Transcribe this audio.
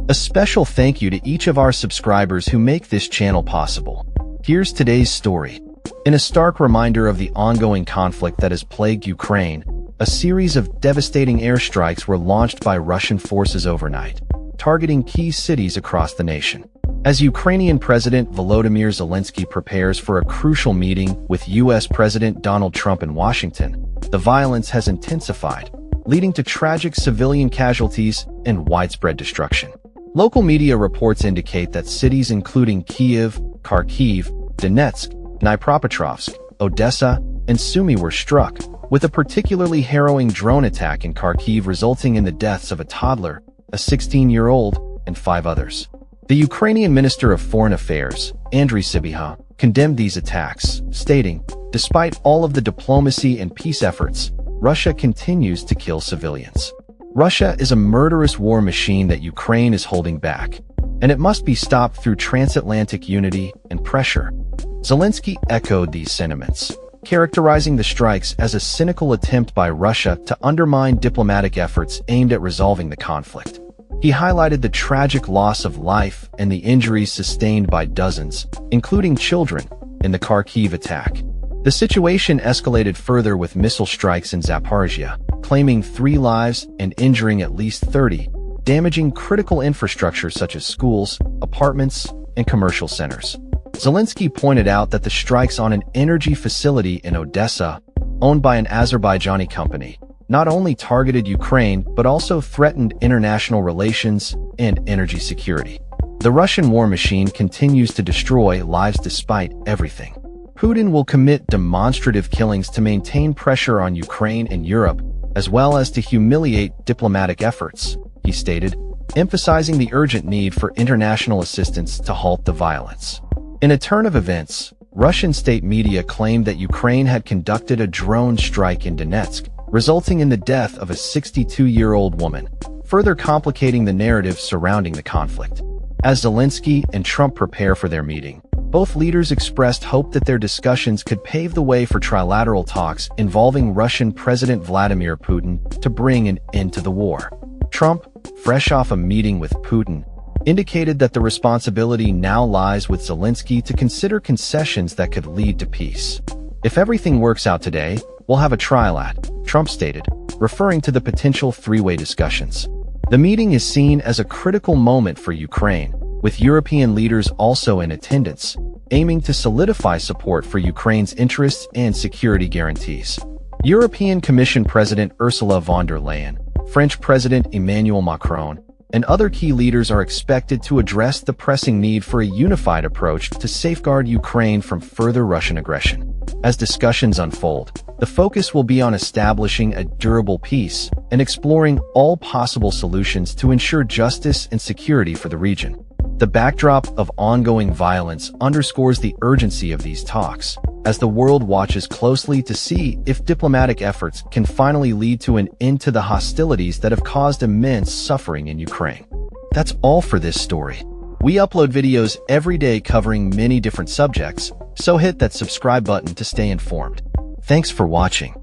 A special thank you to each of our subscribers who make this channel possible. Here's today's story. In a stark reminder of the ongoing conflict that has plagued Ukraine, a series of devastating airstrikes were launched by Russian forces overnight, targeting key cities across the nation. As Ukrainian President Volodymyr Zelenskyy prepares for a crucial meeting with U.S. President Donald Trump in Washington, the violence has intensified, leading to tragic civilian casualties and widespread destruction. Local media reports indicate that cities including Kyiv, Kharkiv, Donetsk, Dnipropetrovsk, Odessa, and Sumy were struck, with a particularly harrowing drone attack in Kharkiv resulting in the deaths of a toddler, a 16-year-old, and 5 others. The Ukrainian Minister of Foreign Affairs, Andriy Sybiha, condemned these attacks, stating, "Despite all of the diplomacy and peace efforts, Russia continues to kill civilians. Russia is a murderous war machine that Ukraine is holding back, and it must be stopped through transatlantic unity and pressure." Zelenskyy echoed these sentiments, characterizing the strikes as a cynical attempt by Russia to undermine diplomatic efforts aimed at resolving the conflict. He highlighted the tragic loss of life and the injuries sustained by dozens, including children, in the Kharkiv attack. The situation escalated further with missile strikes in Zaporizhia, claiming 3 lives and injuring at least 30, damaging critical infrastructure such as schools, apartments, and commercial centers. Zelenskyy pointed out that the strikes on an energy facility in Odessa, owned by an Azerbaijani company, not only targeted Ukraine but also threatened international relations and energy security. The Russian war machine continues to destroy lives despite everything. Putin will commit demonstrative killings to maintain pressure on Ukraine and Europe, as well as to humiliate diplomatic efforts, he stated, emphasizing the urgent need for international assistance to halt the violence. In a turn of events, Russian state media claimed that Ukraine had conducted a drone strike in Donetsk, resulting in the death of a 62-year-old woman, further complicating the narrative surrounding the conflict. As Zelenskyy and Trump prepare for their meeting, both leaders expressed hope that their discussions could pave the way for trilateral talks involving Russian President Vladimir Putin to bring an end to the war. Trump, fresh off a meeting with Putin, indicated that the responsibility now lies with Zelenskyy to consider concessions that could lead to peace. "If everything works out today, we'll have a trial," Trump stated, referring to the potential 3-way discussions. The meeting is seen as a critical moment for Ukraine, with European leaders also in attendance, aiming to solidify support for Ukraine's interests and security guarantees. European Commission President Ursula von der Leyen, French President Emmanuel Macron, and other key leaders are expected to address the pressing need for a unified approach to safeguard Ukraine from further Russian aggression. As discussions unfold, the focus will be on establishing a durable peace and exploring all possible solutions to ensure justice and security for the region. The backdrop of ongoing violence underscores the urgency of these talks, as the world watches closely to see if diplomatic efforts can finally lead to an end to the hostilities that have caused immense suffering in Ukraine. That's all for this story. We upload videos every day covering many different subjects, so hit that subscribe button to stay informed. Thanks for watching.